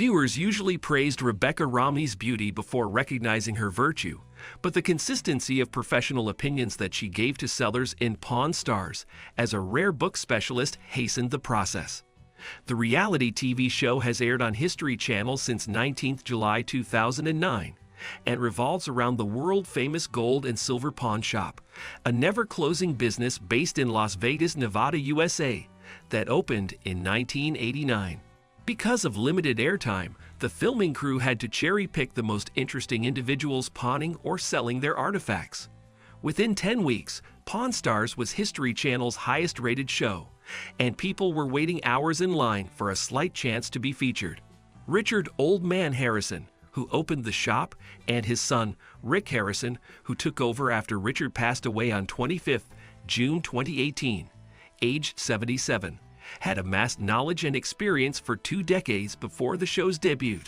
Reviewers usually praised Rebecca Romney's beauty before recognizing her virtue, but the consistency of professional opinions that she gave to sellers in Pawn Stars as a rare book specialist hastened the process. The reality TV show has aired on History Channel since 19th July 2009 and revolves around the world-famous gold and silver pawn shop, a never-closing business based in Las Vegas, Nevada, USA, that opened in 1989. Because of limited airtime, the filming crew had to cherry-pick the most interesting individuals pawning or selling their artifacts. Within 10 weeks, Pawn Stars was History Channel's highest-rated show, and people were waiting hours in line for a slight chance to be featured. Richard "Old Man" Harrison, who opened the shop, and his son, Rick Harrison, who took over after Richard passed away on 25 June 2018, aged 77, had amassed knowledge and experience for 2 decades before the show's debut.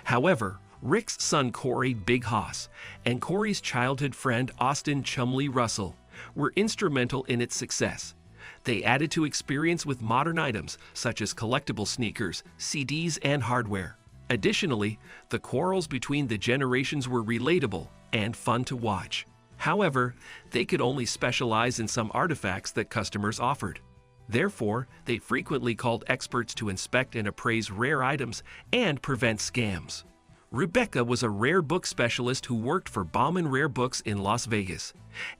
However, Rick's son Corey "Big Hoss and Corey's childhood friend Austin "Chumley" Russell were instrumental in its success. They added to experience with modern items such as collectible sneakers, CDs, and hardware. Additionally, the quarrels between the generations were relatable and fun to watch. However, they could only specialize in some artifacts that customers offered. Therefore, they frequently called experts to inspect and appraise rare items and prevent scams. Rebecca was a rare book specialist who worked for Bauman Rare Books in Las Vegas,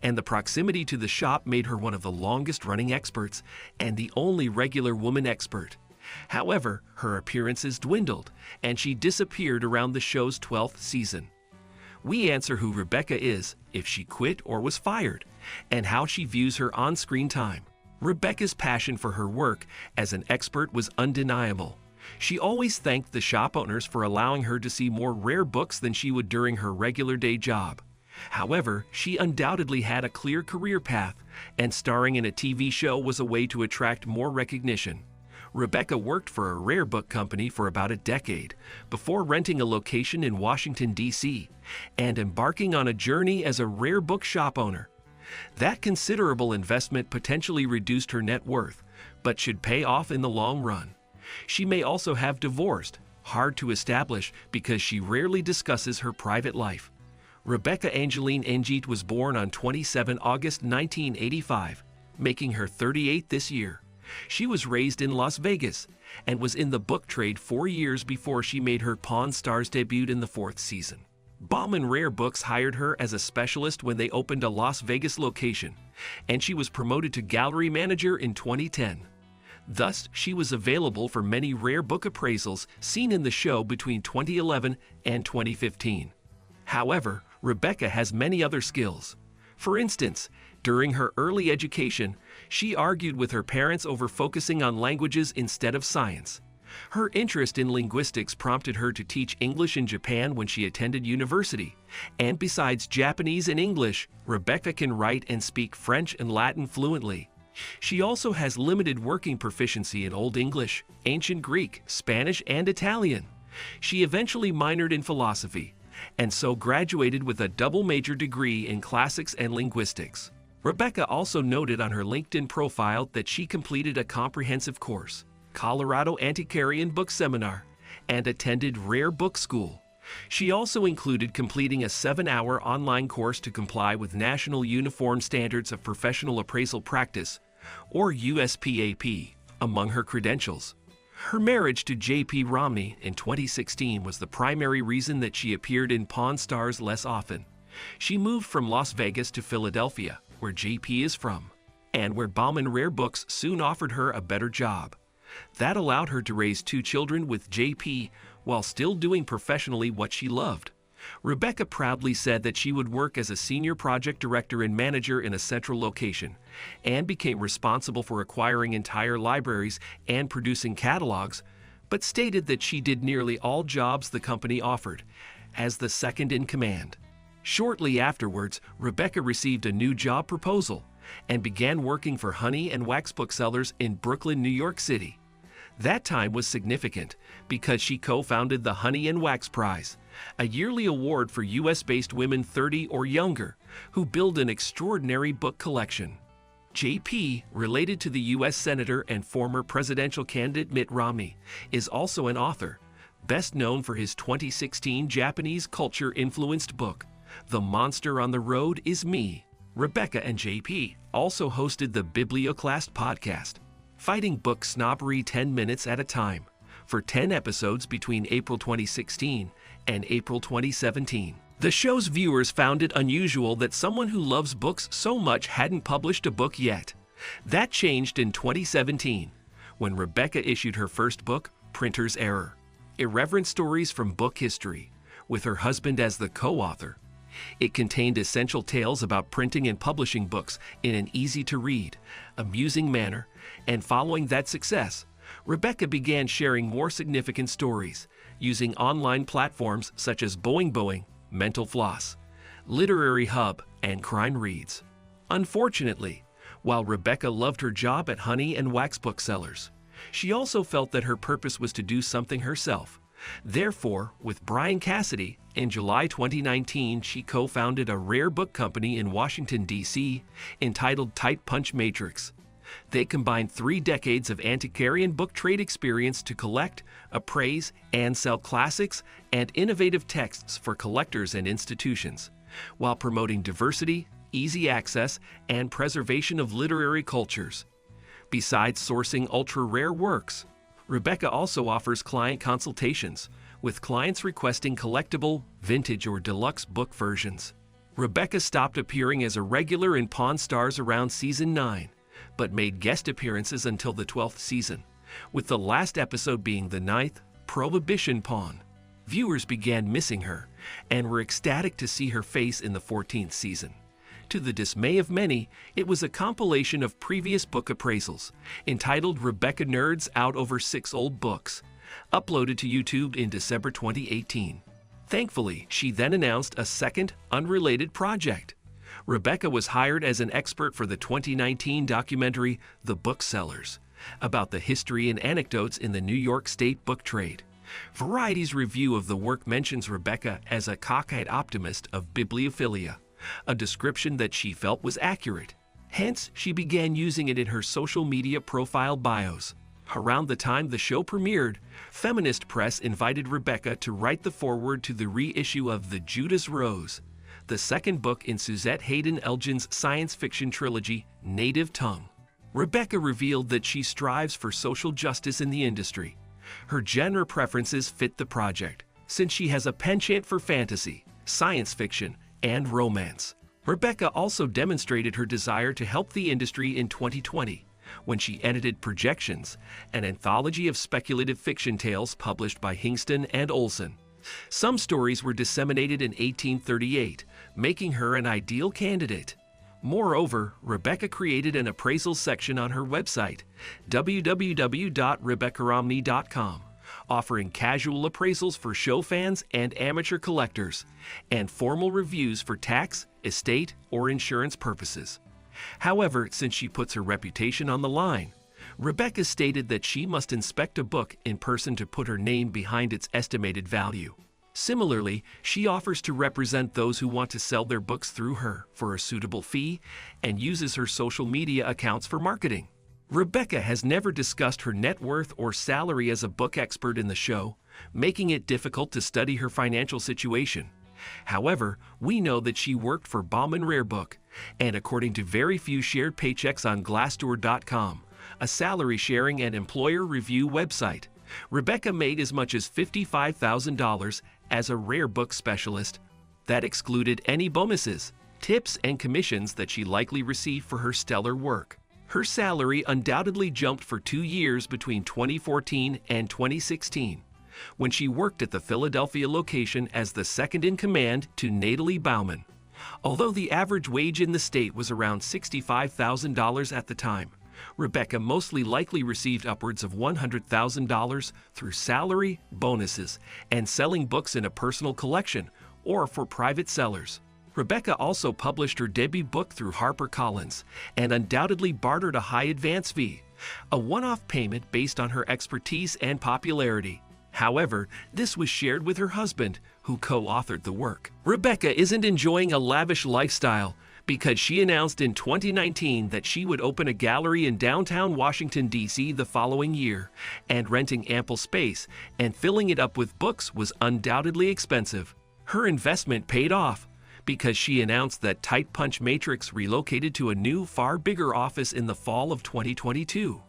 and the proximity to the shop made her one of the longest-running experts and the only regular woman expert. However, her appearances dwindled, and she disappeared around the show's 12th season. We answer who Rebecca is, if she quit or was fired, and how she views her on-screen time. Rebecca's passion for her work as an expert was undeniable. She always thanked the shop owners for allowing her to see more rare books than she would during her regular day job. However, she undoubtedly had a clear career path, and starring in a TV show was a way to attract more recognition. Rebecca worked for a rare book company for about a decade before renting a location in Washington, D.C., and embarking on a journey as a rare book shop owner. That considerable investment potentially reduced her net worth, but should pay off in the long run. She may also have divorced, hard to establish because she rarely discusses her private life. Rebecca Angeline Engeet was born on 27 August 1985, making her 38th this year. She was raised in Las Vegas and was in the book trade 4 years before she made her Pawn Stars debut in the 4th season. Bauman Rare Books hired her as a specialist when they opened a Las Vegas location, and she was promoted to gallery manager in 2010. Thus, she was available for many rare book appraisals seen in the show between 2011 and 2015. However, Rebecca has many other skills. For instance, during her early education, she argued with her parents over focusing on languages instead of science. Her interest in linguistics prompted her to teach English in Japan when she attended university. And besides Japanese and English, Rebecca can write and speak French and Latin fluently. She also has limited working proficiency in Old English, Ancient Greek, Spanish, and Italian. She eventually minored in philosophy, and so graduated with a double major degree in classics and linguistics. Rebecca also noted on her LinkedIn profile that she completed a comprehensive course, Colorado Antiquarian Book Seminar, and attended Rare Book School. She also included completing a 7-hour online course to comply with National Uniform Standards of Professional Appraisal Practice, or USPAP, among her credentials. Her marriage to J.P. Romney in 2016 was the primary reason that she appeared in Pawn Stars less often. She moved from Las Vegas to Philadelphia, where J.P. is from, and where Bauman Rare Books soon offered her a better job. That allowed her to raise 2 children with J.P. while still doing professionally what she loved. Rebecca proudly said that she would work as a senior project director and manager in a central location, and became responsible for acquiring entire libraries and producing catalogs, but stated that she did nearly all jobs the company offered, as the second in command. Shortly afterwards, Rebecca received a new job proposal and began working for Honey Wax Booksellers in Brooklyn, New York City. That time was significant because she co-founded the Honey Wax Prize, a yearly award for U.S.-based women 30 or younger who build an extraordinary book collection. J.P., related to the U.S. Senator and former presidential candidate Mitt Romney, is also an author, best known for his 2016 Japanese culture-influenced book, The Monster on the Road Is Me. Rebecca and JP also hosted the Biblioclast podcast, fighting book snobbery 10 minutes at a time, for 10 episodes between April 2016 and April 2017. The show's viewers found it unusual that someone who loves books so much hadn't published a book yet. That changed in 2017, when Rebecca issued her first book, Printer's Error, Irreverent Stories from Book History, with her husband as the co-author. It contained essential tales about printing and publishing books in an easy-to-read, amusing manner, and following that success, Rebecca began sharing more significant stories using online platforms such as Boing, Mental Floss, Literary Hub, and Crime Reads. Unfortunately, while Rebecca loved her job at Honey and Wax Booksellers, she also felt that her purpose was to do something herself. Therefore, with Brian Cassidy, in July 2019, she co-founded a rare book company in Washington, D.C., entitled Tight Punch Matrix. They combined 3 decades of antiquarian book trade experience to collect, appraise, and sell classics and innovative texts for collectors and institutions, while promoting diversity, easy access, and preservation of literary cultures. Besides sourcing ultra-rare works, Rebecca also offers client consultations, with clients requesting collectible, vintage, or deluxe book versions. Rebecca stopped appearing as a regular in Pawn Stars around Season 9, but made guest appearances until the 12th season, with the last episode being the 9th, Prohibition Pawn. Viewers began missing her, and were ecstatic to see her face in the 14th season. To the dismay of many, it was a compilation of previous book appraisals, entitled Rebecca Nerds Out Over 6 Old Books, uploaded to YouTube in December 2018. Thankfully, she then announced a second, unrelated project. Rebecca was hired as an expert for the 2019 documentary The Booksellers, about the history and anecdotes in the New York State book trade. Variety's review of the work mentions Rebecca as a cockeyed optimist of bibliophilia, a description that she felt was accurate. Hence, she began using it in her social media profile bios. Around the time the show premiered, feminist press invited Rebecca to write the foreword to the reissue of The Judas Rose, the second book in Suzette Haden Elgin's science fiction trilogy, Native Tongue. Rebecca revealed that she strives for social justice in the industry. Her genre preferences fit the project, since she has a penchant for fantasy, science fiction, and romance. Rebecca also demonstrated her desire to help the industry in 2020, when she edited Projections, an anthology of speculative fiction tales published by Hingston and Olsen. Some stories were disseminated in 1838, making her an ideal candidate. Moreover, Rebecca created an appraisal section on her website, www.rebeccaromney.com, offering casual appraisals for show fans and amateur collectors, and formal reviews for tax, estate, or insurance purposes. However, since she puts her reputation on the line, Rebecca stated that she must inspect a book in person to put her name behind its estimated value. Similarly, she offers to represent those who want to sell their books through her for a suitable fee and uses her social media accounts for marketing. Rebecca has never discussed her net worth or salary as a book expert in the show, making it difficult to study her financial situation. However, we know that she worked for Bauman Rare Book, and according to very few shared paychecks on Glassdoor.com, a salary sharing and employer review website, Rebecca made as much as $55,000 as a rare book specialist. That excluded any bonuses, tips, and commissions that she likely received for her stellar work. Her salary undoubtedly jumped for 2 years between 2014 and 2016, when she worked at the Philadelphia location as the second in command to Natalie Bauman. Although the average wage in the state was around $65,000 at the time, Rebecca mostly likely received upwards of $100,000 through salary, bonuses, and selling books in a personal collection or for private sellers. Rebecca also published her debut book through HarperCollins and undoubtedly bartered a high advance fee, a one-off payment based on her expertise and popularity. However, this was shared with her husband, who co-authored the work. Rebecca isn't enjoying a lavish lifestyle because she announced in 2019 that she would open a gallery in downtown Washington, D.C. the following year, and renting ample space and filling it up with books was undoubtedly expensive. Her investment paid off because she announced that Tight Punch Matrix relocated to a new, far bigger office in the fall of 2022.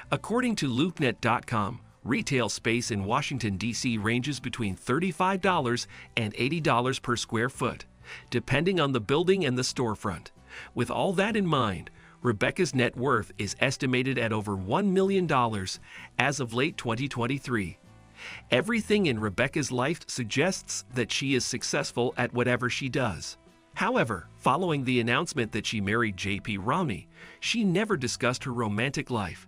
According to LoopNet.com, retail space in Washington, D.C. ranges between $35 and $80 per square foot, depending on the building and the storefront. With all that in mind, Rebecca's net worth is estimated at over $1 million as of late 2023. Everything in Rebecca's life suggests that she is successful at whatever she does. However, following the announcement that she married J.P. Romney, she never discussed her romantic life.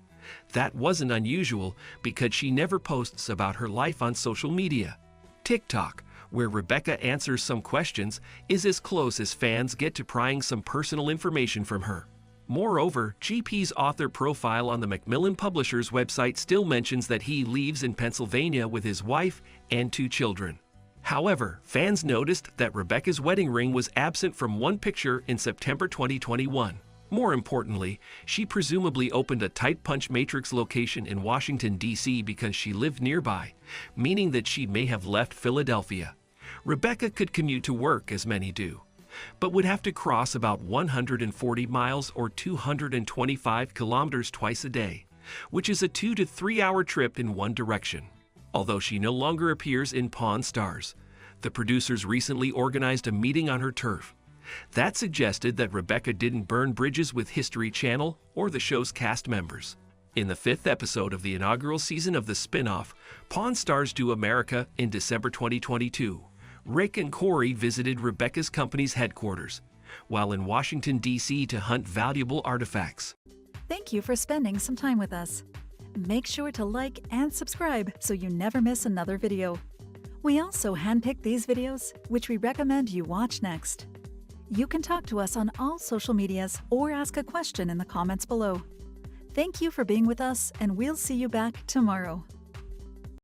That wasn't unusual because she never posts about her life on social media. TikTok, where Rebecca answers some questions, is as close as fans get to prying some personal information from her. Moreover, GP's author profile on the Macmillan Publishers website still mentions that he lives in Pennsylvania with his wife and 2 children. However, fans noticed that Rebecca's wedding ring was absent from one picture in September 2021. More importantly, she presumably opened a Tight Punch Matrix location in Washington, D.C. because she lived nearby, meaning that she may have left Philadelphia. Rebecca could commute to work, as many do, but would have to cross about 140 miles or 225 kilometers twice a day, which is a 2 to 3 hour trip in one direction. Although she no longer appears in Pawn Stars, the producers recently organized a meeting on her turf. That suggested that Rebecca didn't burn bridges with History Channel or the show's cast members. In the 5th episode of the inaugural season of the spin-off, Pawn Stars Do America in December 2022, Rick and Corey visited Rebecca's company's headquarters, while in Washington, D.C. to hunt valuable artifacts. Thank you for spending some time with us. Make sure to like and subscribe so you never miss another video. We also handpick these videos, which we recommend you watch next. You can talk to us on all social medias or ask a question in the comments below. Thank you for being with us, and we'll see you back tomorrow.